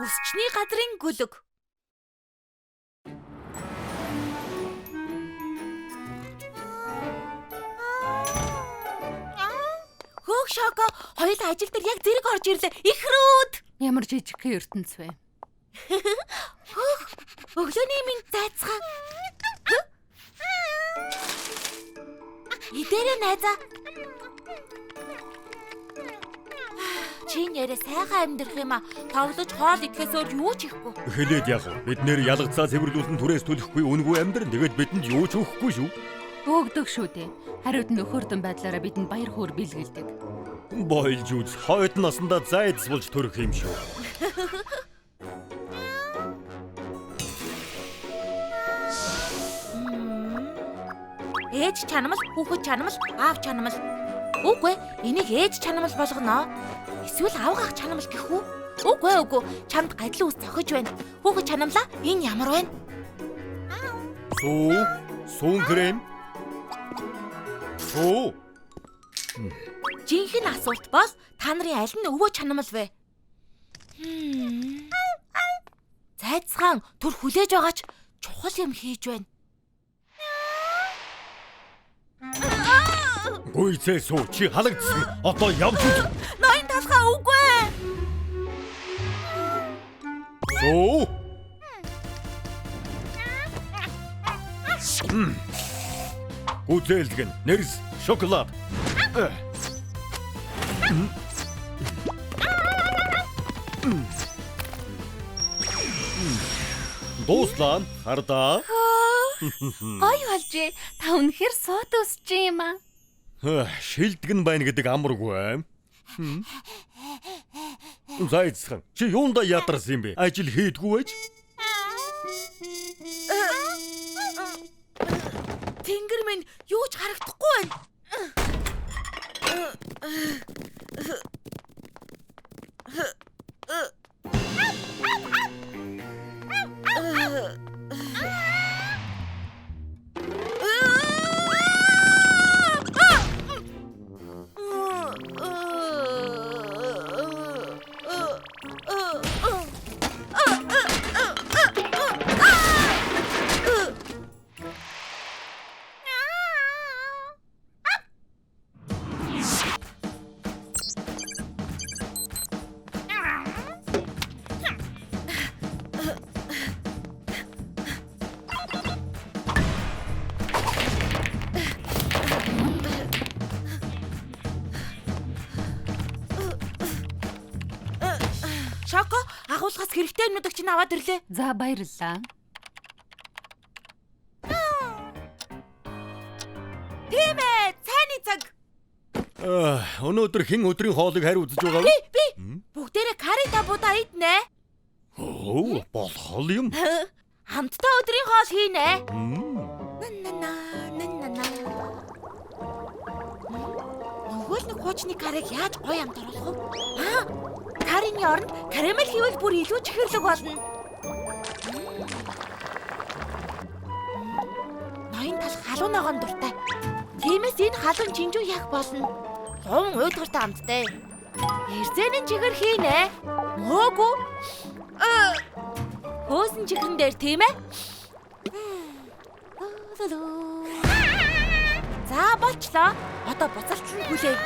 Үсчний газрын гүлэг. Хөөх Шоко, хоёул ажил дээр яг зэрэг орж ирлээ. Ихрүүд. Ямар жижигхэн ертөнц вэ? Өглөөний минь зайцхан. Идэрэ найзаа. Чи нэрээ сайхан амьдрах юм а. Тоглож хоол идэхээс өөр юу ч ихгүй. Хэлээд яг бид нэр ялгацаа цэвэрлүүлсэн түрээс төлөхгүй үнгүй амьдран тэгээд бидэнд юу ч өгөхгүй шүү. Өөгдөг шүү дээ. Хариуд нь өхөрдөн байдлаараа бидэнд баяр хөөр бэлгэлдэг. Бойлж үз хойд насандаа зайдс болж төрөх юм шүү. Ээж чанамал, хүүхэд чанамал, аав чанамал. Үгүй, энийг ээж чанамал болгоно. Эсвэл аав ах чанамал гэх үү? Үгүй, чамд гадлын ус зохиж байна. Хүүхэд чанамлаа, энэ ямар байна? Суун крем. Жинхэнэ асуулт бол та нарын аль нь өвөө чанамал вэ? Зайцхан түр хүлээж байгаач чухал юм хийж байна. Гүйцээ суу чи халагдсан. Одоо явж үз. Ноён талхаа үгүй. Суу. Гүзээлгэн нэрс шоколад. Дуслаа хардаа. Гой болжээ. Та үнэхээр сууд өсч юм аа. Шилдэгэн байна гэдэг амаргүй. Зайцхан чи юунда ядарсан юм бэ? Ажил хийдгүү байж? Тэнгэр минь юу ч харагдахгүй байна. Шоко, агуулгаас хэрэгтэй юмнуудыг чинь аваад ирлээ. За баярлалаа. Тийм ээ, цайны цаг. Өнөөдөр хэн өдрийн хоолыг харь үзэж байгаа вэ? Би бүгдээрээ карри табуудаа иднэ. Болох юм. Хамтдаа өдрийн хоол хийнэ. Нөгөө нэг хуучны карриг яаж гоё амт оруулах вэ? Каррины оронд карамель хийвэл бүр илүү чихэрлэг болно. Ноён тал халуун ногоон дуртай. Тиймээс энэ халуун чинжүү яах болно? Гон уйдгартай амттай. Эрзэний чихэр хийнэ. Мөөгүй. Хөөсөн чихрэн дээр тийм ээ? За болчлоо. Одоо буцалтлан хүлээ.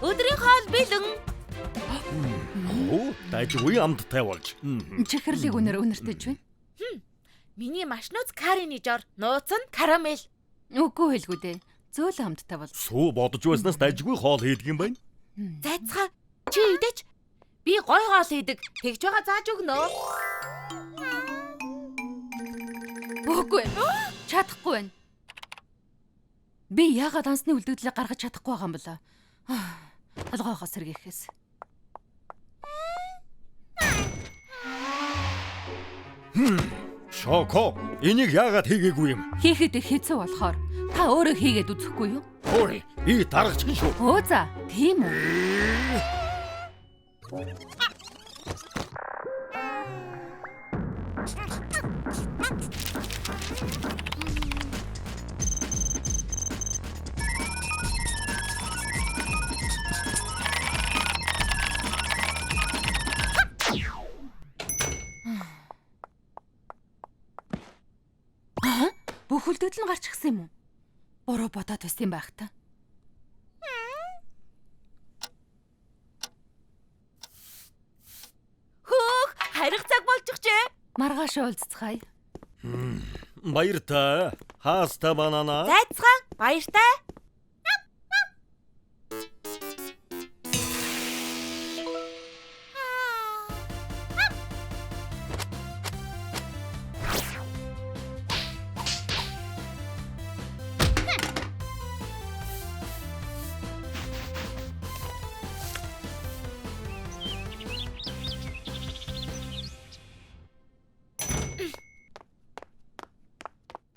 Өдрийн хоол бэлэн. Дайжгүй амттай болж. Чихэрлийг өнөртөж байна. Миний маш нууц каррины жор, нууц нь карамель. Үгүй хэлгүй дээ. Зөөл хамттай бол. Суу бодож байснаас дайжгүй хоол хийдэг юм байна. Зайцхан чи идэж. Би гой хоол хийдэг. Тэгж байгаа зааж өгнө. Үгүй. Чадахгүй байна. Би яагаад ансны үлдэгдлийг гаргаж чадахгүй байгаа юм бол толгойгоо сэргийхээс. Шоко, энийг яагаад хийгээгүй юм? Хийхэд хэцүү болохоор та өөрөө хийгээд үзэхгүй юу? Ой, би даргачин шүү. Өө за, тийм үү? Бүхэлдэл нь гарч гисэн юм уу? Буруу бодоод байсан байх та. Хөөх, харих цаг болчихжээ. Маргааш уулзцгаая. Баяр та. Хааста банана. Зайцхан, баяртай.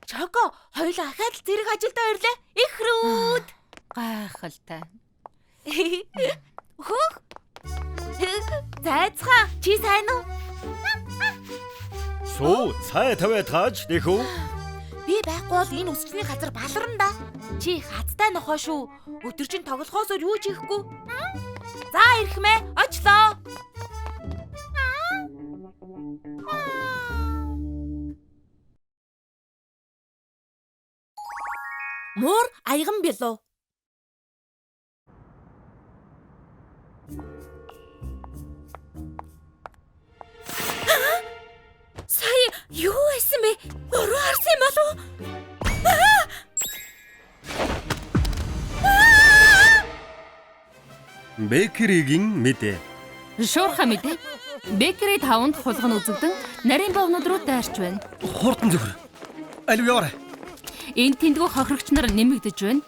Чоко, хоёулаа ахаад л зэрэг ажилдаа ирлээ. Их рүүд. Гайхалтай. Хөөх. Зайцхан, чи сайн уу? Суу, цай тавиа тааж дэхүү. Би байхгүй бол энэ үсчний газар баларна да. Чи хацтай нохоо шүү. Өдөржин тоглохоосоор юу ч хийхгүй. За ирэх мэ, очлоо. Муур аяган билүү? Сая юу байсан бэ? Буруу харсан юм болов уу? Бэкеригийн мэдээ. Шуурхай мэдээ. Бэкери 5-нд хулган үзэгдэн нарийн бовнууд руу дайрч байна. Хурдан зөвхөр. Алив яваарай. Энд тэндгүү хохирогч нар нэмэгдэж байна.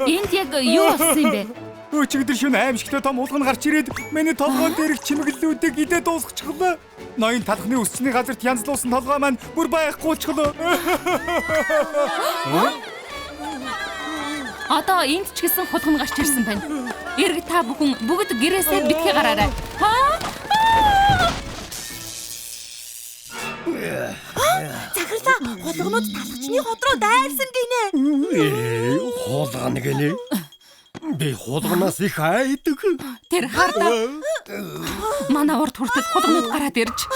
Энд яг юу болсон юм бэ? Өчигдөр шөнө аимшигтай том уулган гарч ирээд миний толгойн дээрх чимэглэлүүдийг идээд дуусчихлаа. Ноён талхны өсчний газарт янзлуулсан толгой маань бүр байхгүйчлээ. Одоо энд ч гэсэн хулган гарч ирсэн байна. Эрг та бүхэн бүгд гэрээсээ битгий гараарай. Захирлаа, хулганууд талхчны хот руу дайрсан гинэ. Хулган гэлээ. Би хулганаас их айдаг. Тэр хардаа. Манай урд хүртэл хулганууд гараад ирж.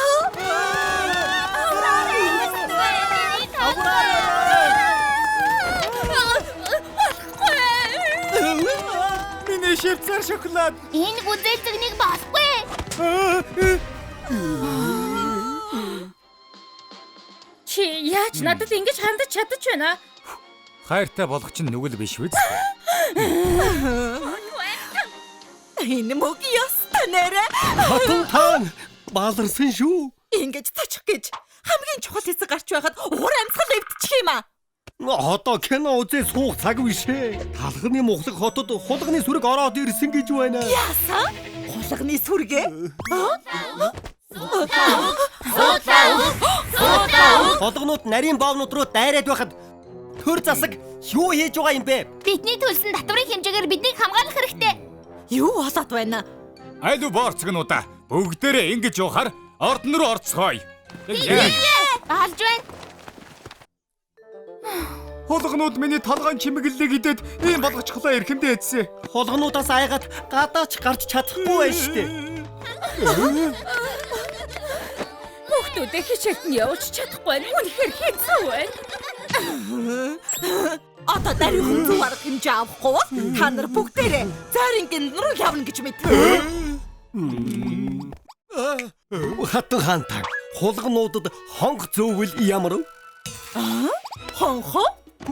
Миний шивцэр шоколад. Энэ гүзэлцэгнийг болохгүй. Чи яаж надад ингэж хандаж чадаж байна? Хайртай болох чинь нүгэл биш үү? Энэ мөг ястаа нэрэ. Хатан таан бааларсан шүү. Ингэж тачих гэж хамгийн чухал хэсэг гарч байхад уур амьсгал эвдчих юм аа. Одоо кино үзээ суух цаг биш ээ. Талхны мухлаг хотод хулганы сүрэг ороод ирсэн гэж байна. Яасан? Хулганы сүргээ? Хулганууд нарийн боовнууд руу дайраад байхад төр засаг юу хийж байгаа юм бэ? Бидний төлсөн татврын хэмжээгээр биднийг хамгаалах хэрэгтэй. Юу болоод байна? Айлу борцгонуудаа бүгдээрээ ингэж явахаар ордон руу орцгоё. Алж байна. Хулганууд миний толгойн чимэглэлийг идээд ийм болгочихлоо эрхэмдээ эдсэн. Хулгануудаас айгаад гадаач гарч чадахгүй байж штэ. Хүүхдүүдээ хичээлд нь явуулж чадахгүй нь үнэхээр хэцүү байна. Одоо дараагийн зөв арга хэмжээ авахгүй бол та нар бүгдээрээ зайрын руу явна гэж мэд. Хатан хаантаа хулгануудад хонх зөөвөл ямар вэ? Хонхо?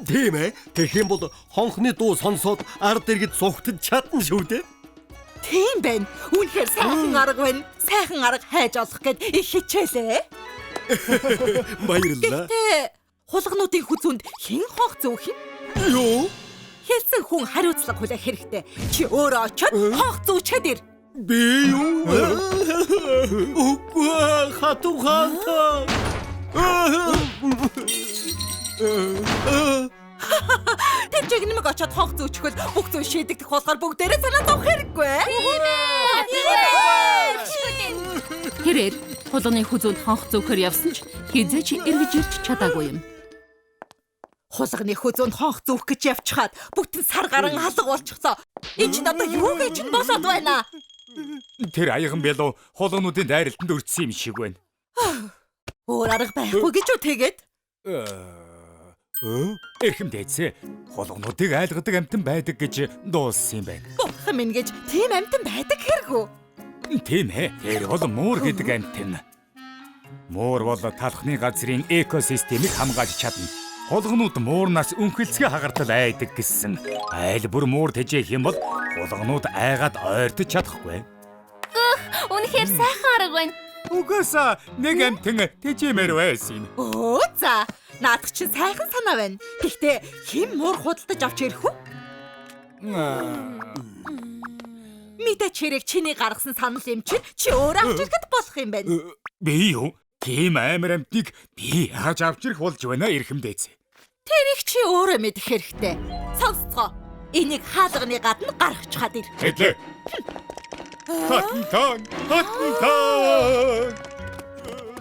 Тийм ээ. Тэгэх юм бол хонхны дуу сонсоод ард иргэд зүгтж чадна шүү дээ. Тийм байна. Үнэхээр сайхан арга байна. Сайхан арга хайж олох гээд их хичээлээ. Баярлалаа. Тэ хулгануудын хүзүүнд хэн хонх зөөх юм? Юу? Хэлсэн хүн хариуцлага хүлээх хэрэгтэй. Чи өөрөө очиод хонх зүүчээд ир. Би юу? Үгүй хатан хаантаа. Тэр жигнэмэг очоод хонх зөөчхөл бүх зүйл шийдэгдэх болохоор бүгдээрээ санаа зовох хэрэггүй. Тэрээр хулганы хүзүүнд хонх зөөхөр явсан ч хизээч эргэж ирч чадаагүй юм. Хулганы хүзүүнд хонх зөөх гэж явчихад бүтэн сар гарan алга болчихсоо. Энд чинь одоо юу гэж болоод байна? Тэр аяган бэлөө хулгануудын дайралтанд өртсөн юм шиг байна. Өөр арга байхгүй гэж үү тэгээд? Эрхэм дээдсээ хулгануудыг айлгадаг амтан байдаг гэж дууссан юм байна. Бурхан минь гэж тийм амтан байдаг хэрэггүй. Тийм ээ. Тэр бол муур гэдэг амтан. Муур бол талхны газрын экосистемийг хамгаалж чадна. Хулганууд муурнаас өнхөлцгөө хагартал айдаг гэсэн. Айл бүр муур тэжээх юм бол хулганууд айгаад ойртож чадахгүй. Үнэхээр сайхан арга байна. Угаасаа нэг амтан тэжээмээр байсан юм. Оо за, наадах чинь сайхан санаа байна. Гэхдээ хэн муур худалдаж авч ирэх үү? Мэдээч хэрэг чиний гаргасан санал юм чинь чи өөрөө авч ирэхэд болох юм байна. Би юу? Тийм амар амтныг би яаж авч ирэх болж байна эрхэм дээдсээ. Тэрийг чи өөрөө мэдэх хэрэгтэй. Сонсцгоо. Энийг хаалганы гадна гаргачихад ир. Хэдлээ. Хатан.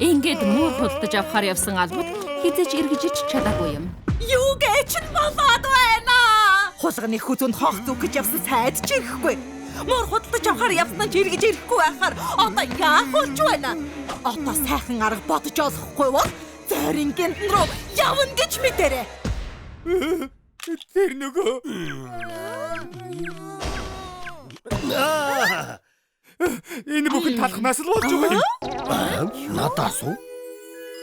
Ингээд муур худалдаж авахар явсан албад хизээч эргэж ирч чадаагүй юм. Юу гэж нь болоод байна? Хулганы хүзүүнд хонх зүүх гэж явсан сайд ч ирэхгүй. Муур худалдаж авахар явсан ч эргэж ирэхгүй байхаар одоо яах болж байна? Одоо сайхан арга бодож олохгүй бол зорингийн руу явна гэж мэдэрэ. Тэр нөгөө энэ бүхэн талхнаас л болж байгаа юм. Надаас уу?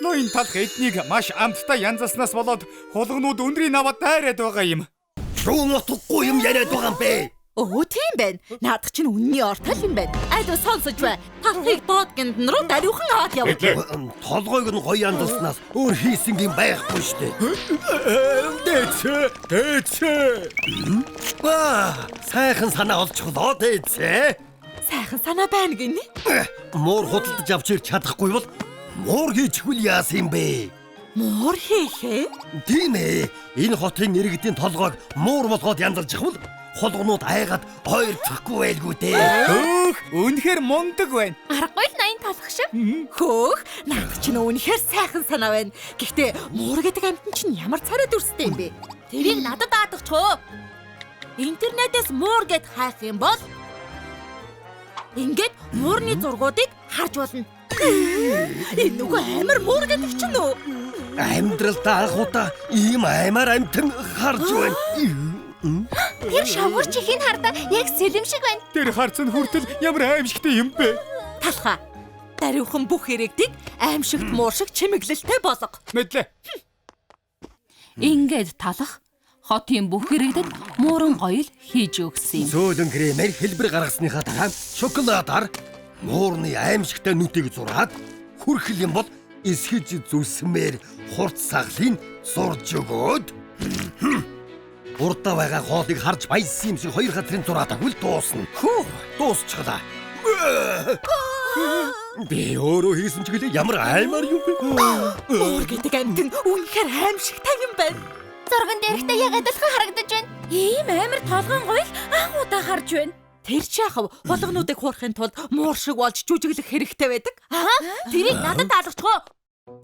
Ноён талх эднийг маш амттай янзалснаас болоод хулганууд өндрийн аваад дайраад байгаа юм. Шуун утгагүй юм яриад байгаа юм бэ? Оо тийм байна. Наадах чинь үнний ортал юм байна. Айдуу сонсож бай. Талхыг доод гиндэн руу дариухан аваад яв. Толгойг нь гоё янзалснаас өөр хийсэн юм байхгүй штэ. Дээдсээ. Сайхан санаа олчихлоо дээдсээ. Сайхан санаа байна гинэ. Муур худалдаж авч ирч чадахгүй бол муур хийчихвэл яасан юм бэ? Муур хийхээ? Тийм ээ. Энэ хотын иргэдийн толгойг муур болгоод янзалж явах бол хулганууд айгаад ойртохгүй байлгүй дээ. Үнэхээр мундаг байна. Аргагүй л 80 талах шиг. Хөөх, наадах чинь үнэхээр сайхан санаа байна. Гэхдээ муур гэдэг амтан чинь ямар царай дүрстэй юм бэ? Тэрийг надад даадагчгүй. Интернетээс муур гэд хайх юм бол ингээд муурны зургуудыг харж болно. Энэ нөгөө амар муур гэдэг чинь үү? Амьдралдаа анхудаа ийм аймаар амтан харж байна. Тэр шавгуур чихийг хардаа яг сэлэм шиг байна. Тэр харцсан хүртэл ямар аимшигтай юм бэ? Талха. Дариухан бүх иргэдийг аимшигт муур шиг чимэглэлтэй болго. Мэдлээ. Ингээд талах хотын бүх иргэдэд мууран гоёл хийж өгсөн юм. Зөөлөн кремээр хэлбэр гаргасныхаа дараа шоколадаар муурны аимшигтай нүдийг зураад хүрхэл юм бол эсхэж зүсмээр хурц саглыг зурж өгөөд урдаа байгаа хоолыг харж баясан юм шиг хоёр газрын зураад агуул дуусна. Дуусчихлаа. Би өөрөө хийсэн ч гэлээ ямар аймаар юм бэ? Муур гэдэг амтан үнэхээр аимшигтай юм байна. Зурган дээрхтээ яг адилхан харагдаж байна. Ийм амар толгоон гоёл анхудаа харж байна. Тэр чи яхав хулгануудыг хуурахын тулд муур шиг болж жүжиглэх хэрэгтэй байдаг. Тэрийг надад даалгачгүй.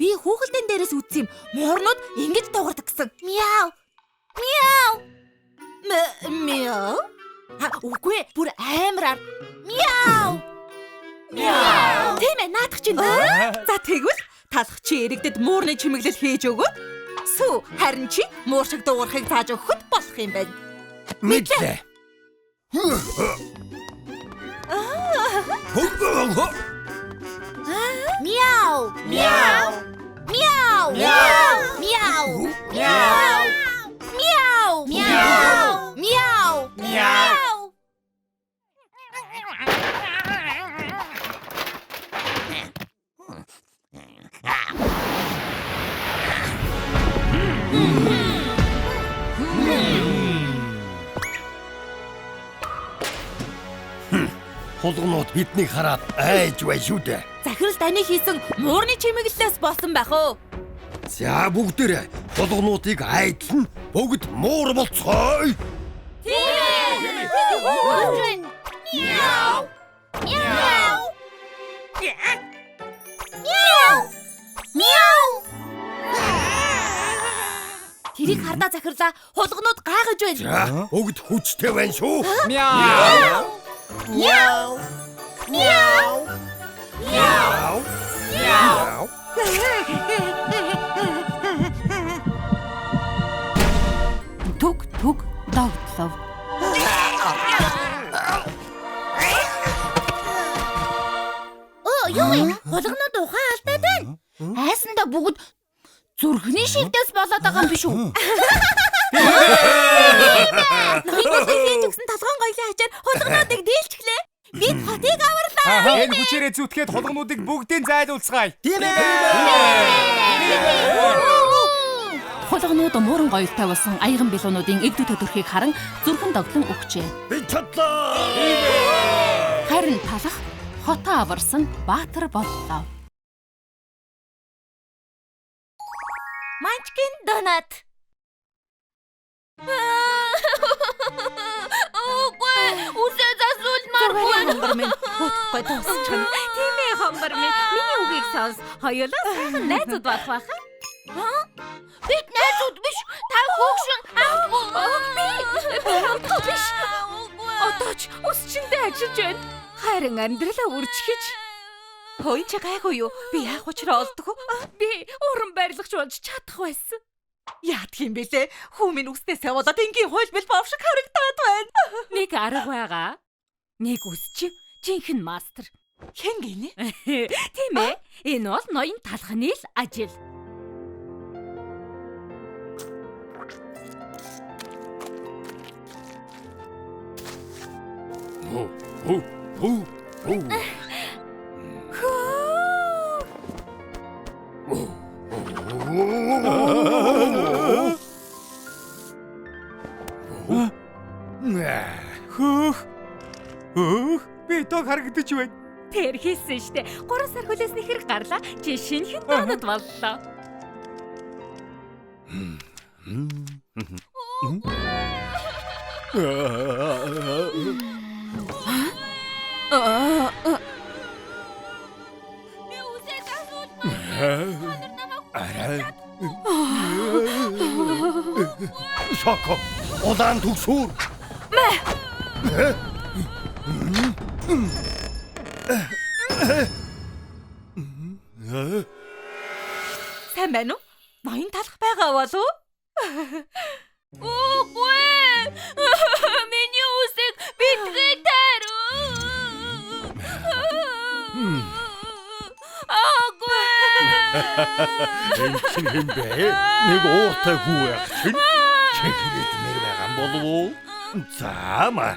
Би хүүхэлдэйн дээрээс үзсэн юм. Муурнууд ингэж дуурдаг гэсэн. Мяу. Мяу. Мяу. Үгүй бүр амараар. Мяу. Мяу. Тийм ээ наадах чинь. За тэгвэл талах чи иргэдэд муурны чимэглэл хийж өгөөд сүү харин чи муур шиг дуурахыг зааж өгөхөд болох юм байна. Мэдлээ. Мяу. Мяу. Мяу. Мяу. Мяу. Мяу. Мяу. Мяу. Мяу. Мяу. Хулганууд биднийг хараад айж бай шүү дээ. Захирал таны хийсэн муурны чимэглэлээс болсон байх уу? За бүгдээрээ хулгануудыг айдлан бүгд муур болцгоё. Тэрийг хардаа захирлаа. Хулганууд гайхаж байна. За бүгд хүчтэй байна шүү. Мяу. Мяу. Мяу. Түг догтлов. Юу вэ? Хулганууд ухаан алдаад байна. Айсандаа бүгд зүрхний шивдээс болоод байгаа юм биш үү? Ноён хийж өгсөн толгоон гоёлын ачаар хулгануудыг дийлчихлээ. Бид хотыг аварлаа. Энэ хүчээрээ зүтгээд хулгануудыг бүгдийг зайлуулцгаая. Хулганууд мууран гоёлтой болсон аяган билуунуудын эгдүү төдөрхийг харан зүрхэн догтлон өгчээ. Би чадлаа. Харин талах хотоо аварсан баатар боллоо. Манчкин донат. Ой, үсээ засуулмааргүй. Хомбар минь утгагүй дуусчихна. Тийм ээ хомбар минь. Миний үгийг сонс. Хоёулаа сайхан найзууд болох байхаа. Бид найзууд биш. Та хөөгшин. Би хамтгүй биш. Отооч өсчөндөө ажиллаж байна. Харин амьдралаа үржихэж. Хөөе чи гайгүй юу? Би яах учраа олдгоо? Би уран барилгач болж чадах байсан. Яадх юм бэлээ? Хүмийн үстээс явуулаад энгийн хуйлбэл бовшиг харагдаад байна. Нэг арга байгаа. Нэг үсч жинхэнэ мастер. Хэн гинэ? Тийм ээ. Энэ бол ноён талхны л ажил. Би тог харагдаж байна. Тэр хийсэн штэ. 3 сар хүлээсний хэрэг гарлаа. Чи шинэхэн донод боллоо. Шоко. Удаан төгсүүр. Сайн байна уу? Ноён талах байгаа болов уу? Үгүй. Миний үсэг битгий таруу. Аагүй. Энэ чинь хэм бэ? Нэг ууртай хүү яг чинь. Чихэд мэр байгаа юм болов уу? За маа.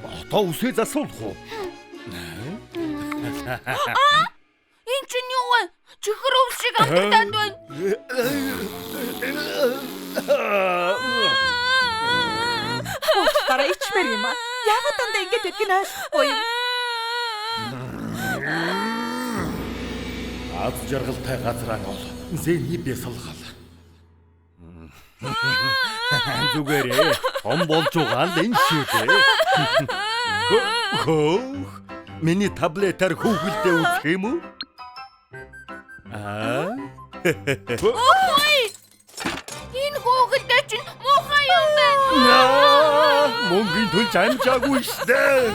Одоо үсээ засуулах уу? Энд чинь юу вэ? Чихэр өвс шиг амтдаад байна. Тараа ичмэр юм аа. Яагаад дандаа ингэж гэдгийг ойлгохгүй юм? Аз жаргалтай газраа бол зэний бясалгал. Зүгээрээ том болж байгаа л энэ шиг ээ. Миний таблетаар хүүхэлдээ үзэх юм уу? Ой! Энэ хөөгөлдөө чинь муухай юм байна. Мөнгөний төлж амжаагүй штэ.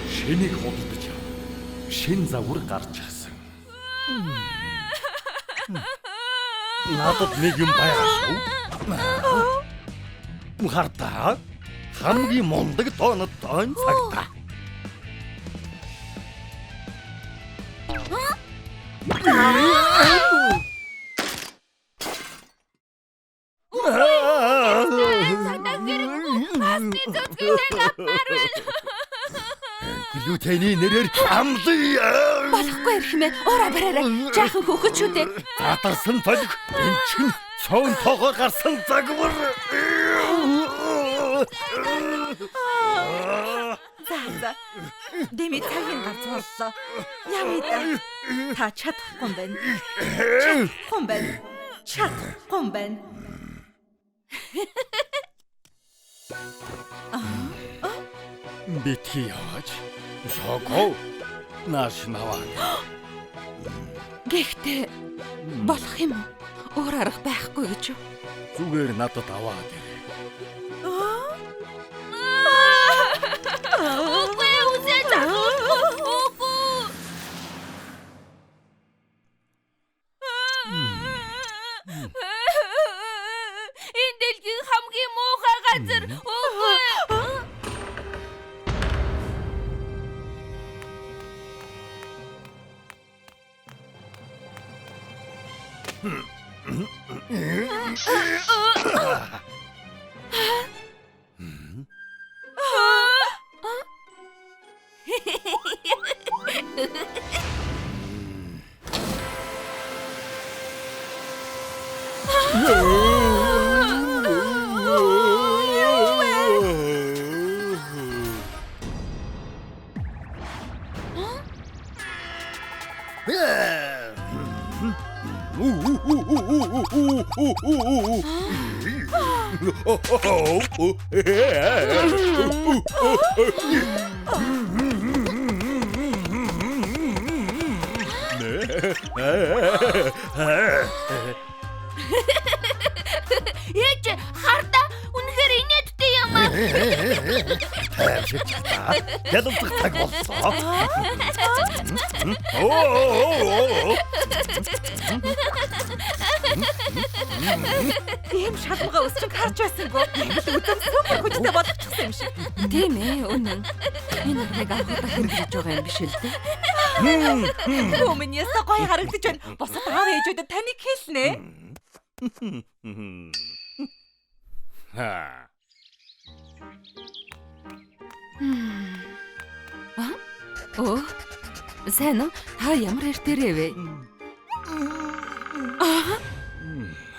Шинийг худалдаж шин загвар гарч ирсэн. Надад нэг юм байгаа шүү. Хардаа хамгийн мундаг донод дон цагта. Глютений нэрээр амлаа. Болохгүй ирхмээ. Ороо бараарай. Жаахан хөөхөд шүү дээ. Задарсан толг энэ чинь цоон тоогоор гарсан загвар. За. Дэмий цагийн ганц боллоо. Явъя да. Та чадахгүй юм байна. Чадахгүй юм байна. чадахгүй юм байна. Битгий яваач. Шоко. Нааш наваа. Гэхдээ болох юм уу? Өөр арга байхгүй гэж юу? Зүгээр надад аваад ир. Үгүй үзээ үгүй. Энэ дэлхийн хамгийн муухай газар үгүй. Яж харда үнэхээр инээдтэй юм аа. Яддаг таг болцоо. Ийм шалмага өсчөг харж байсангүй. Үдэн супер хүчтэй болгочихсон юм шиг. Тийм ээ, үнэн. Энэ нэг анхудаа хэрэглэж байгаа юм биш л дээ. Өмнөөс гоё харагдаж байна. Босод аав ээжүүдэд таныг хэлнэ. Оо. Сайн уу? Та ямар хэртэрээ вэ?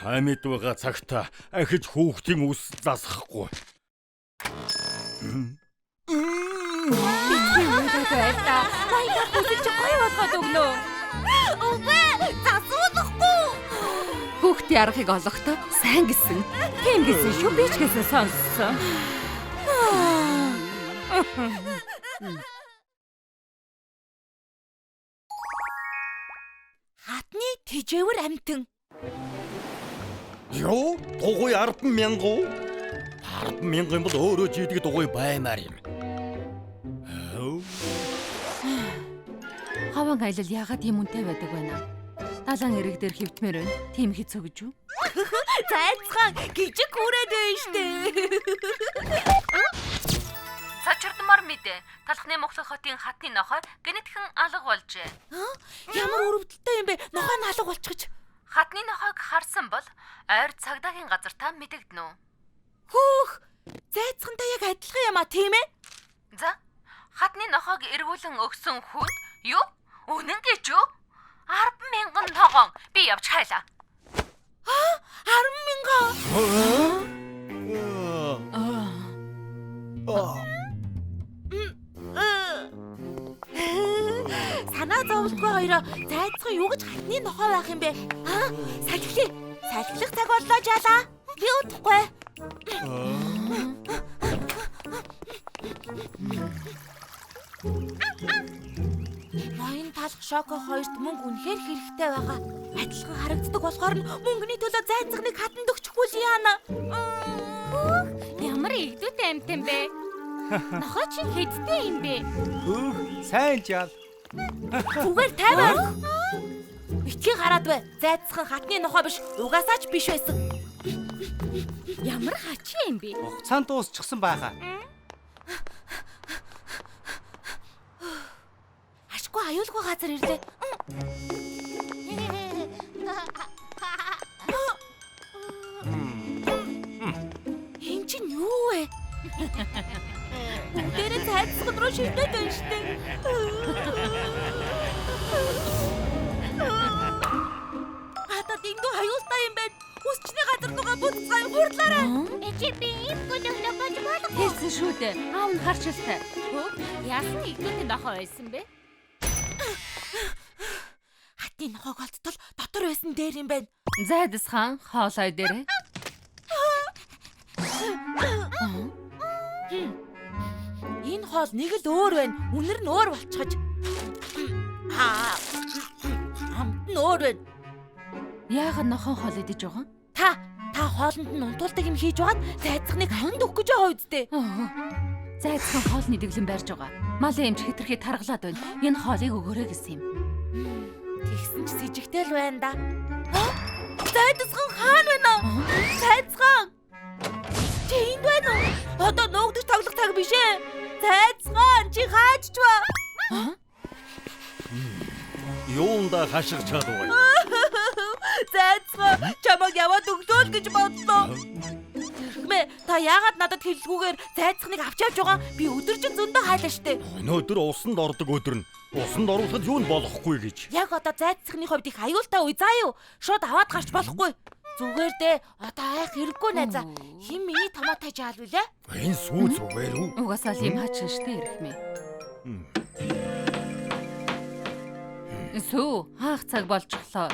Амьд байгаа цагта ахиж хүүхдийн үс засахгүй. Байта. Баяа хүсэж гоё болгоод өгнө. Үгүй, засуулахгүй. Хүүхдийн аргыг олохдоо сайн гэсэн. Тийм гэсэн шүү, би ч гэсэн сонссон. Хатны тэжээвэр амтан. Юу? Дугуй 10,000. 10,000 юм бол өөрөө жидэг дугуй баймаар юм. Хаван аялал яагаад юм үнэтэй байдаг байна? Далайн эрэг дээр хөвтмөр байна. Тийм хэцүү гэж юу? Зайцхан гिजиг хүрээд байна штэ. Цачирдмар мэдээ. Талхны Монгол хотын хатны нохой генетхэн алга болжээ. Ямар өрөвдөлтэй юм бэ? Нохой нь алга болчихж. Хатны нохойг харсан бол ойр цагдаагийн газар та мэдэгдэнэ үү? Хөөх! Зайцхантай яг адилхан юм а, тийм ээ? За, хатны нохойг эргүүлэн өгсөн хүн юу? Үнэн гэж юу? 10,000 ногоон би явж хайлаа. 10,000. Санаа зовлгүй хоёроо зайцхан юу гэж хатны нохой байх юм бэ? Салхилаа. Салхилах цаг боллоо жаалаа. Би удахгүй. Ноён талх шоко хоёрт мөнгө үнэхээр хэрэгтэй байгаа. Адилхан харагддаг болохоор нь мөнгөний төлөө зайцхныг хатанд өгчихгүй л яана. Ямар игдүүтэй амт юм бэ? Нохой чи хэдтэй юм бэ? Сайн жаал. Зүгээр тайван. Битгий гараад бай. Зайцхан хатны нохой биш, угаасаа ч биш байсан. Ямар хачин юм бэ? Хугацаанд дуусчихсан байгаа. Ашгүй аюулгүй газар ирлээ. Энд чинь юу вэ? Тэр зайцхан руу шилдээд байна штэ. Хата дэндүү аюултай юм байна. Үсчний газар дугаа буцгаа хурдлаарай. Эчи би гүлөглөг гэж болох. Хэлсэн шүү дээ. Аав нь харчилтай. Яасан игдүүтэй нохой байсан бэ? Энэ хог олдтол дотор байсан дээр юм байна. Зайдас хаан хоолой дээрээ. Энэ хоол нэг л өөр байна. Үнэр нь өөр болчихож. Амт нь өөр байна. Яагаад нохон хоол идэж байгаа? Та хоолнд нь унтуулдаг юм хийж байгаад зайцхныг ханд өгөх гэж байгаа үсттэй. Зайцхан хоолны дэглэн барьж байгаа. Малын эмч хэтэрхий таргалаад байна. Энэ хоолыг өгөөрэй гэсэн юм. Тэгсэн ч с ижигтэй л байна да. Зайцхан хаана байна уу? Зайцхан. Чи энд байна уу? Одоо нуугдаж тоглох цаг биш ээ. Зайцхан чи хааж ч ба. Юунда хашгирч чадваа. Зайцхан чамайг яваад өглөөл гэж бодлоо. Мэ та яагаад надад хэллгүйгээр зайцхныг авч явж байгаа? Би өдөржин зөндөө хайлаа штэ. Өнөөдөр усанд ордог өдөр нь. Усанд оруулахад юу нь болохгүй гэж. Яг одоо зайцхны хувьд их аюултай үе заа юу? Шууд аваад гарч болохгүй. Зүгээр дээ. Одоо айх хэрэггүй найзаа. Хин миний томоотой жаал үлээ? Энэ сүү зүгээр үү? Угаасаа л юм хаачин штэ ирэхмээ. Сүү, хаах цаг болчихлоо.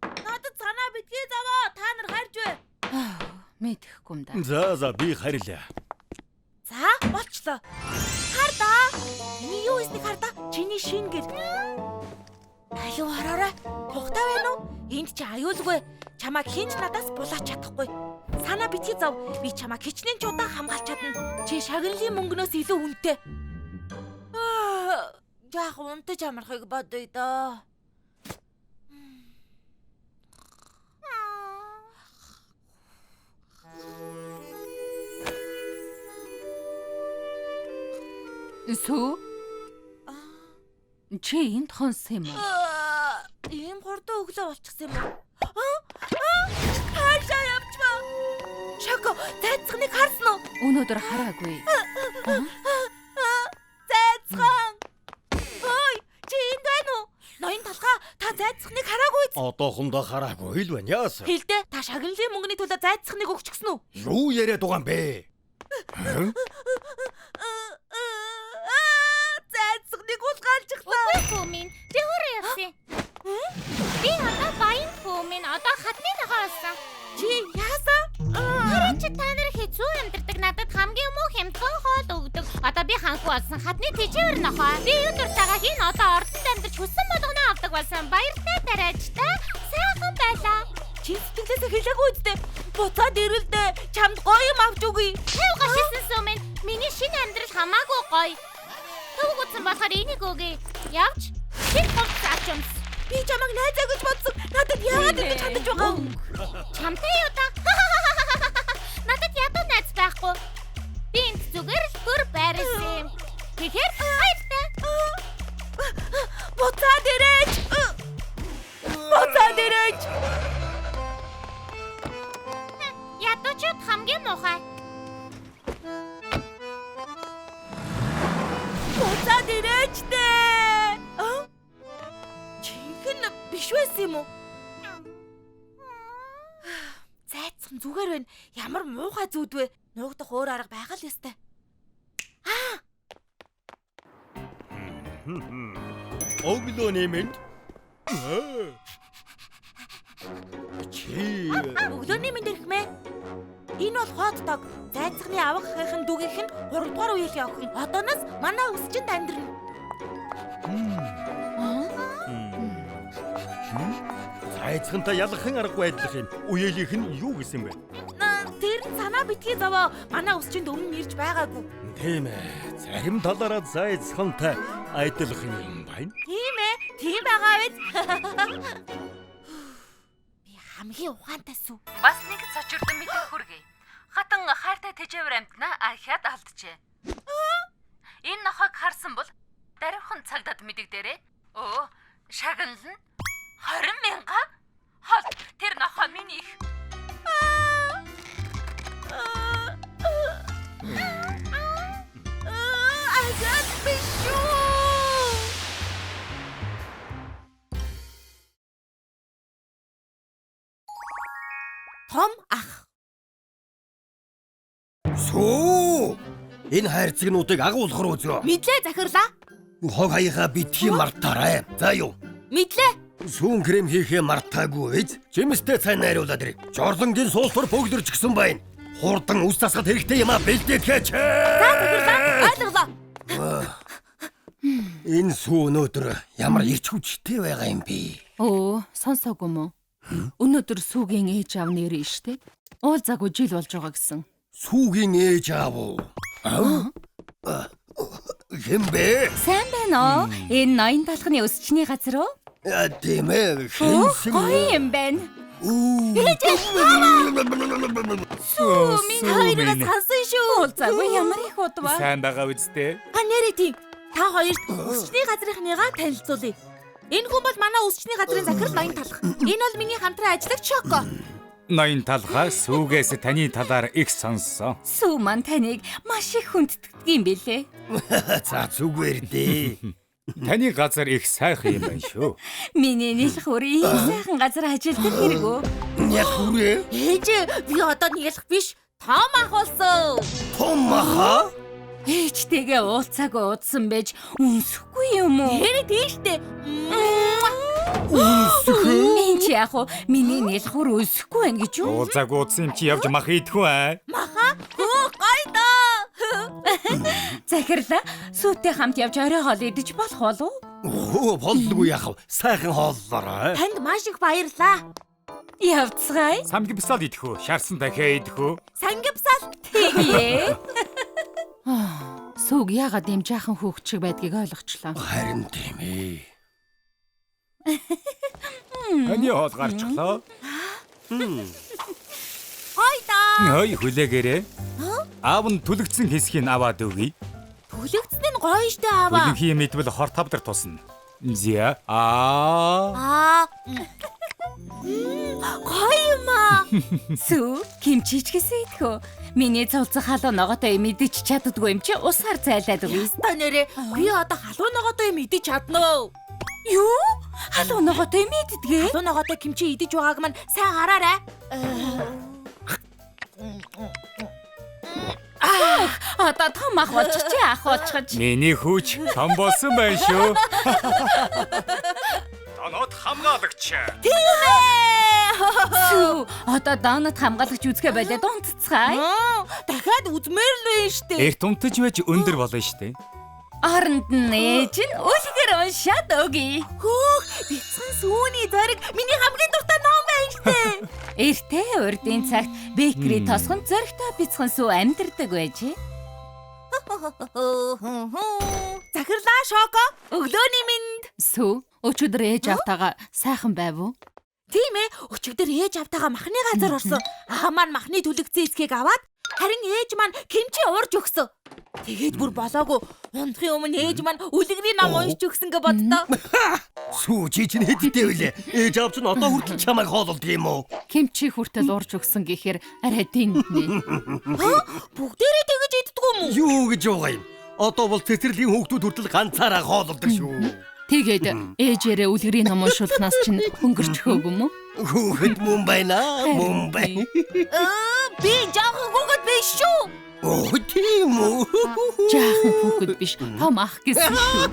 Надад санаа битгий заваа. Та нар харж бай. Мэдэхгүй юм да. За би харилаа. За, болчлоо. Хар да. Миний юу хийснийг хар да. Чиний шин гэр. Аюу хараарай. Тухтай байна уу? Энд чи аюулгүй. Чамайг хинч надаас булаач чадахгүй. Санаа битгий зав. Би чамайг хичнээн ч удаан хамгаалж чадна. Чи шагналын мөнгнөөс илүү үнэтэй. Яг унтаж амархыг бодъё доо. Сүү? Чи энд хонсон юм уу? Ийм хурдан өглөө болчихсон юм уу? Хаашаа явчихваа? Шоко, зайцхныг харсан уу? Өнөөдөр хараагүй. Зайцхан! Ой, чи энд байна уу? Ноён талхаа, та зайцхныг хараагүй ч? Одоохондоо хараагүй л байна яасан. Хэлдэ, та шагналын мөнгөний төлөө зайцхныг өгчихсөн үү? Юу яриад байгаа юм бэ? Зайцхныг уулгаалчихлаа. Хүмин би өөрөө явсан. Би одоо баян хүмин одоо хатны нохоо болсон. Чи яасан? Харин чи та нар хэцүү амьдардаг надад хамгийн муу хямдхан хоол өгдөг. Одоо би ханху болсон хатны тэжээвэр нохоо. Би юу дуртайгаа хийн одоо ордонд амьдарч хүссэн болгоно авдаг болсон. Баяртай тариачтай сайхан байлаа. Чи сэтгэлээсээ хэлээгүй үстэй. Буцаад ирэлдэ. Чамд гоё юм авч өгье. Тэв гашисэн сүмэн миний шинэ амьдрал хамаагүй гоё. Төв гутсан болохоор энийг өгье. Явж хэд хувц авч юмс. Би чамайг найзаа гэж бодсон. Надад яагаад ингэж хандаж байгаа юм? Чамтай юу та? Надад ядуу найз байхгүй. Би энд зүгээр л хөр байрсан. Тэгэхээр баяртай. Буцаад ирээч. Буцаад ирээч. Ядуучууд хамгийн муухай. Буцаад ирээч дээ. Чихэн биш байсан юм уу? Зайцхан зүгээр байна. Ямар муухай зүуд вэ? Нуугдах өөр арга байгаа л ёстой. Өглөө нэмэнд. Чи Өглөөний мэнд ирэх мэ. Энэ бол хот дог. Зайцхны авах ахын дүгийнх нь 3 дугаар үеийн охин. Одооноос манай өсчөнд амьдрна. Зайцхантай ялахын аргагүй адилах юм. Үеэлийнх нь юу гэсэн бэ? Тэр нь санаа битгий заваа. Манай өсчөнд өмнө ирж байгаагүй. Тийм ээ. Зарим талаараа зайцхантай адилах юм байна. Тийм ээ. Тийм байгаа биз. Би хамгийн ухаантай сүү. Бас нэг цочирдон мэдээ хүргэе. Хатан хайртай тэжээвэр амтнаа ахиад алджээ. Энэ нохойг харсан бол даривхан цагдаад мэдэгдэрээ. Шагнал нь 20,000. Хол тэр нохой миний их. Ажаад биш үү? Том ах. Сүү! Энэ хайрцагнуудыг агуулхар үзөө. Мэдлээ захирлаа. Хог хаяхаа битгий мартаарай. За юу? Мэдлээ. Сүүн крем хийхээ мартаагүй биз? Жимстэй цай найруулаад ирээ. Жорлонгийн суултур бөглөрч гисэн байна. Хурдан үс засахад хэрэгтэй юм а бэлдээч. Ойлголоо. Энэ сүү өнөөдөр ямар ирч хүчтэй байгаа юм бэ? Оо, сонсоогүй мө. Өнөөдөр сүүгийн ээж аав нэрээ штэ. Уулзаагүй жил болж байгаа гэсэн. Сүүгийн ээж аав уу? Хэм бэ? Сайн байна уу? Энэ ноён талхны өсчний газар уу? Тийм ээ. Хинсэн. Гоё юм байна. Сүү Минь хоёроо сансан шүү. Уулзаагүй ямар их удаа. Сайн байгаа үсттэй. Нэрээ тийм. Та хоёрт өсчний газрынхныгаа танилцуулъя. Энэ хүн бол манай өсчний газрын захирал ноён талх. Энэ бол миний хамтран ажиллагч Шоко. Ноён талхаа сүүгээс таны талаар их сонссон. Сүү маань таныг маш их хүнддэг юм бэлээ. За зүгээр дээ. Таны газар их сайхан юм байна шүү. Миний нэлхүр ийм сайхан газар ажилладаг хэрэг үү? Яг хүрээ. Ээж, би одоо нэлх биш. Том ах болсон. Том маха. Ээжтэйгээ уулзаагүй удсан байж үнсэхгүй юм уу? Хэрэг тийштэй. Үнсэхгүй? Энд яг уу миний нэлхүр үнсэхгүй байна гэж юу? Уулзаагүй удсан юм чи явж мах идэх үү? Маха? Хөө гайда. Захирлаа сүүтэй хамт явж орой хоол идэж болох болов уу? Болдгүй яхав. Сайхан хооллороо. Танд маш их баярлаа. Явцгаая. Самгипсал идэх үү? Шарсан дахиа идэх үү? Сангипсал тэгье. Сүг ягаад юм жаахан хөөгчиг байдгийг ойлгочлоо. Харин тийм ээ. Таны хоол гарчлаа. Хайда. Ой хүлээгээрээ. Аав нь түлэгдсэн хэсгийг аваад өгье. Түлэгдсэн нь гоё штэ аваа. Үлэнхий мэдвэл хор тавдар тусна. Зя. Аа. Гоё юм аа. Сүү кимчичгэсэй идэх үү? Миний цовцох халуун ногоотой мэдэж чаддгүй юм чи усаар зайлаад өгье. Та нэрээ би одоо халуун ногоотой мэдэж чадна уу? Юу? Халуун ногоотой мэддгээ? Халуун ногоотой кимчи идэж байгааг маань сайн хараарай. Одоо том ах болчих чи ах болчихж. Миний хүүч том болсон байна шүү. Донот хамгаалагч. Сүү, одоо донот хамгаалагч үзгээ болоод унтцгаая. Дахиад үзмээр л байна штэ. Эрт унтаж байж өндөр болно штэ. Оронд нь ээж нь үлгэр уншаад өгье. Хөөх, бяцхан сүүний зориг миний хамгийн дуртай ном байна штэ. Эртээ урдын цагт бэкери тосгон зоригтой бяцхан сүү амьдардаг байжээ. Захирлаа Шоко, өглөөний минь. Сүү, өчигдөр ээж автагаа сайхан байв уу? Тийм ээ, өчигдөр ээж автагаа махны газар орсон. Ах маань махны түлэгцэн эцгийг аваад харин ээж маань кимчи уурж өгсөн. Тэгээд бүр болоогүй. Унтахын өмнө ээж маань үлгэрийн ном уншиж өгсөн гэж боддоо. Сүү чи чинь хэдтэй вүлээ? Ээж аав чинь одоо хүртэл чамайг хоололдог юм уу? Кимчи хүртэл уурж өгсөн гэхээр арай тэнтнэ. Бүгдээрээ тэгэж иддэг юм уу? Юу гэж байгаа юм? Одоо бол цэцэрлэгийн хүүхдүүд хүртэл ганцаараа хоололдог шүү. Тэгээд ээжээрээ үлгэрийн ном уншуулснаас чинь хөнгөрчихөөг юм уу? Хүүхэд мөн байна, мөн байна. Би жаахан хүүхэд биш шүү. Оо тийм үү? Жаахан хүүхэд биш, том ах гэсэн шүү.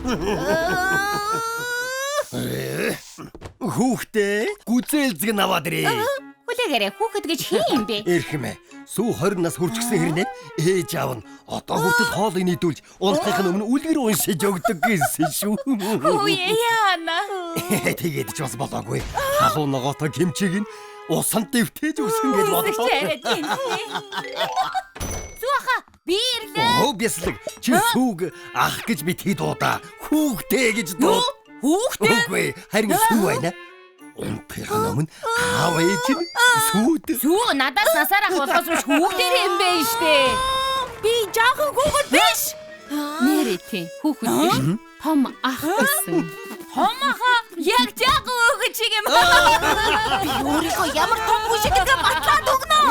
Хүүхдээ гүзээлзэг наваад ирээ. Хүлээгээрээ хүүхэд гэж хин юм бэ? Эрхэмэ. Сүү 20 нас хүрчихсэн хэрнээ ээж аав нь одоо хүртэл хоолыг нийтүүлж унтахын өмнө үлгэр уншиж өгдөг гэсэн шүү. Үе яана. Тэгээд ч бас болоогүй. Халуун ногоотой кимчиг нь усанд дэвтээж өгсөн гэж бодлоо. Зууха би ирлээ. Оо бяслаг чи сүүг ах гэж би тий дуудаа. Хүүхдээ гэж дуу. Хүүхдээ? Үгүй харин сүү байна. Унтахын өмнө аав ээж нь сүүд. Сүү надаас насаарах болохоос биш хүүхдэр юм бэ штэ. Би жаахан хүүхэд биш. Нэрээ тий хүүхэд биш. Том ах гэсэн. Том аха яг жаахан хүүхэд шиг юм. Би өөрийгөө ямар том хүн шиг ингээ батлаад өгнө.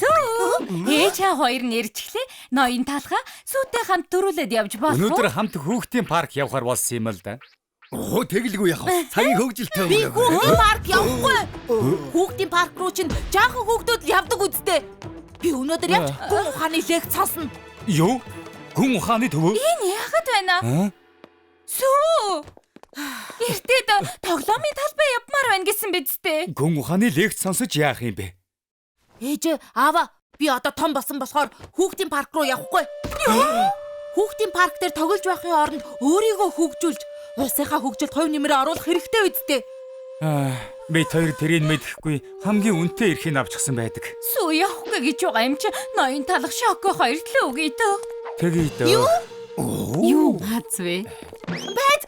Сүү ээжээ хоёр нэрчглээ. Ноён талхаа сүүтэй хамт дөрүүлээд явж болох уу? Өнөөдөр хамт хүүхдийн парк явахаар болсон юм л да. Оо тэгэлгүй яах вэ? Цагийн хөвгөлтэй Би хүүхдийн парк явахгүй. Хүүхдийн парк руу чинь жаахан хүүхдүүд л явдаг үсттэй. Би өнөөдөр явж гүн ухааны лекц сонсно. Юу? Гүн ухааны төвөө? Энэ яагаад байна? Сүү. Эртээд тоглоомын талбай явмаар байна гэсэн биз дээ. Гүн ухааны лекц сонсож яах юм бэ? Ээж аава би одоо том болсон болохоор хүүхдийн парк руу явахгүй. Хүүхдийн парк дээр тоглож байхын оронд өөрийгөө хөгжүүлж улсынхаа хөгжилд хувь нэмрээ оруулах хэрэгтэй үсттэй. Би тэр тэрийг мэдэхгүй хамгийн үнэтэй эрхийг авчихсан байдаг. Сүү явахгүй гэж байгаа юм чи ноён талах шоко хоёрт л үгүй дөө. Тэгье дөө. Юу хацвэ? Бэд.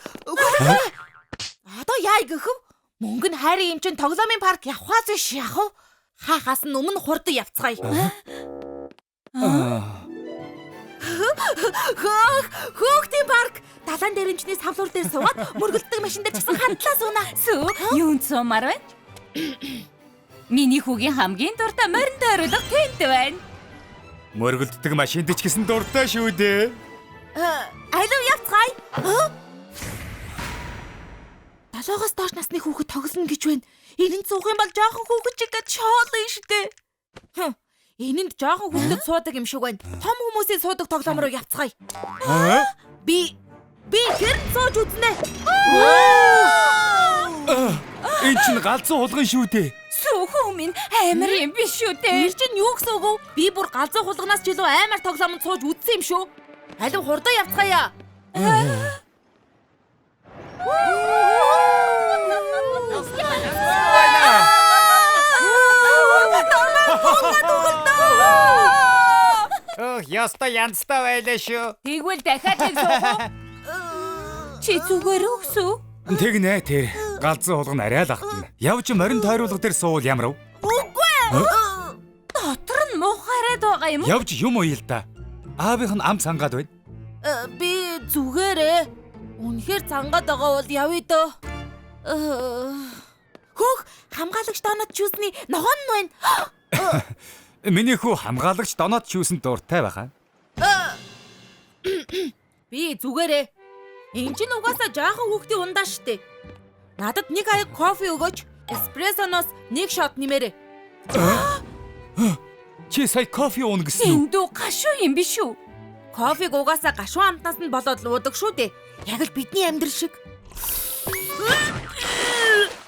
Одоо яа гэхэв? Мөнгө нь хайрын юм чин тоглоомын парк явхаас биш яах вэ? Хаахаас нь өмнө хурдан явцгаая. Хүүхдийн парк далайн дээрэмчний савлуур дээр суугаад мөргөлдөг машин дээр чигсэн хандлаа сууна. Сүү, юунд суумаар байна? Миний хүүгийн хамгийн дуртай мориндоо оруулах тэнд байна. Мөргөлддөг машинд ч гэсэн дуртай шүү дээ. Алив явцгаая. Далаагаас доош насны хүүхэд тоглоно гэж байна. Энд суух юм бол жоохон хүүхэд чиг гэж шоолно шүү дээ. Энд жоохон хүүхэд суудаг юм шиг байна. Том хүмүүсийн суудаг тоглоом руу явцгаая. Би гэр сууж үзнэ. Энэ чинь галзуу хулган шүү дээ. Сүүхүү минь амар юм биш шүү дээ. Тэр чинь юу гэсэн үг вэ? Би бүр галзуу хулганаас ч илүү амар тоглоомд сууж үзсэн юм шүү. Алив хурдан явцгаая. Яста янзтай байлаа шүү. Тэгвэл дахиад нэг суух уу? Чи зүгээр үсүү? Тэгнэ тэр галзуу хулган арай л ахтана. Явж морин тойруулга дээр суувал ямар вэ? Үгүй. Дотор нь муухайраад байгаа юм уу? Явж юм уу л да. Аавынх нь ам цангаад байна. Би зүгээрээ. Үнэхээр цангаад байгаа бол явъя дөө. Хөх хамгаалагч донод чүсний ногоон нь байна. Миний хүү хамгаалагч доноод чүүсэн дуртай байхаа. Би зүгээрээ. Энд чинь угаасаа жаахан хүүхдийн ундаа штэ. Надад нэг аяг кофе өгөөч. Эспрессоноос нэг шот нэмээрэй. Чи сая кофе ууна гэсэн үү? Эндүү гашуу юм биш үү? Кофег угаасаа гашуу амтнаас нь болоод луудаг шүү дээ. Яг л бидний амьдрал шиг.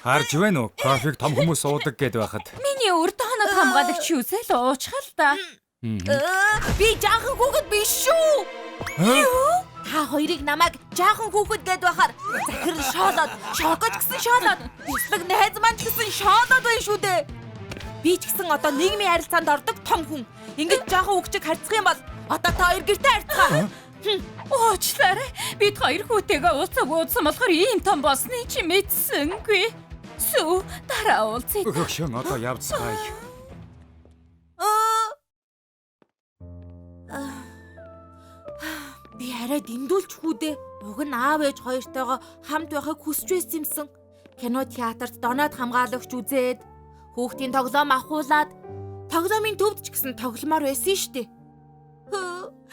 Харж байна уу? Кофег том хүмүүс уудаг гэд байхад. Миний урд хоног хамгаалагч юусэл уучхал та. Би жаахан хүүхэд биш шүү. Юу? Та хоёрыг намайг жаахан хүүхэд гэд байхаар захир шоолоод, шокоч гэсэн шоолоод, бислэг найз маань гэсэн шоолоод байна шүү дээ. Би ч гэсэн одоо нийгмийн харилцаанд ордог том хүн. Ингэж жаахан хүүхчиг харьцах юм бол одоо та хоёр гэртээ харьцгаа. Уучлаарай. Бид хоёр хүүтэйгээ уулзаг уудсан болохоор ийм том болсны чи мэдсэнгүй. Сүү дараа уулзъя. Өгшөн одоо явцгаая. Би арай дэндүүлж хүүдээ. Уг нь аав ээж хоёртойгоо хамт байхыг хүсч байсан юмсан. Кино театрт доноод хамгаалагч үзээд, хүүхдийн тоглоом ахуулаад, тоглоомын төвд ч гэсэн тогломоор байсан штэ.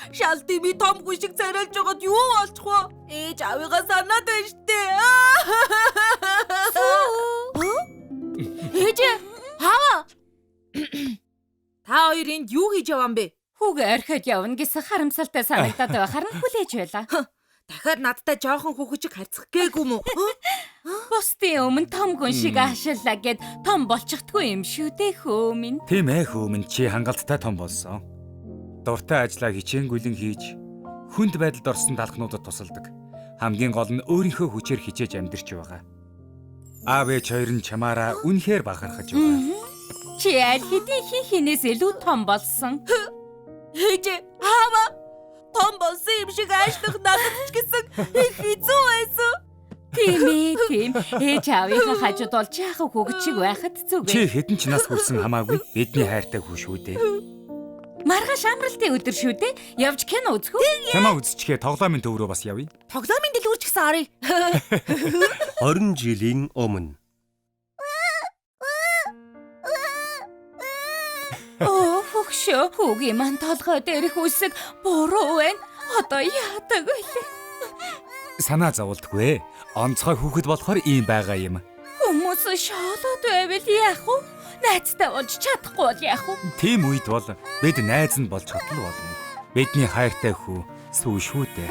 Шалти би том хүн шиг царайлж байгаад юу болчих вэ? Ээж аавыгаа санаад байна штэ. Ээж аава. Та хоёр энд юу хийж яваан бэ? Хүүгээ орхиод явна гэсэн харамсалтай санагдаад байхаар нь хүлээж байлаа. Дахиад надтай жоохон хүүхчиг харьцах гээгүй мүү? Бусдын өмнө том хүн шиг аашиллаа гэд том болчихдгүй юм шүү дээ хөө минь. Тийм ээ хөө минь чи хангалттай том болсон. Дуртай ажлаа хичээнгүйлэн хийж, хүнд байдалд орсон талхнуудад тусалдаг. Хамгийн гол нь өөрийнхөө хүчээр хичээж амьдарч байгаа. Аав ээж хоёр нь чамаараа үнэхээр бахархаж байгаа. Чи аль хэдийн хинээс илүү том болсон. Ээж аава том болсон юм шиг аашлах надад ч гэсэн их хэцүү байсан. Тийм ээ тийм. Ээж аавынхаа хажууд бол жаахан хөгчиг байхад зүг. Чи хэдэн ч нас хүрсэн хамаагүй бидний хайртай хүү шүү дээ. Маргааш амралтын өдөр шүү дээ. Явж кино үзэх үү? Кино үзчихээ тоглоомын төв рүү бас явъя. Тоглоомын дэлгүүр ч гэсэн арыг. 20 жилийн өмнө. Хөгшөө хүүгийн маань толгой дээрх үсэг буруу байна. Одоо яадаг вэ? Санаа зовлтгүй. Онцгой хүүхэд болохоор ийм байгаа юм. Хүмүүс шоолоод байвал яах вэ? Найзтай болж чадахгүй бол яах вэ? Тийм үед бол бид найз нь болж чадал болно. Бидний хайртай хүү сүү шүү дээ.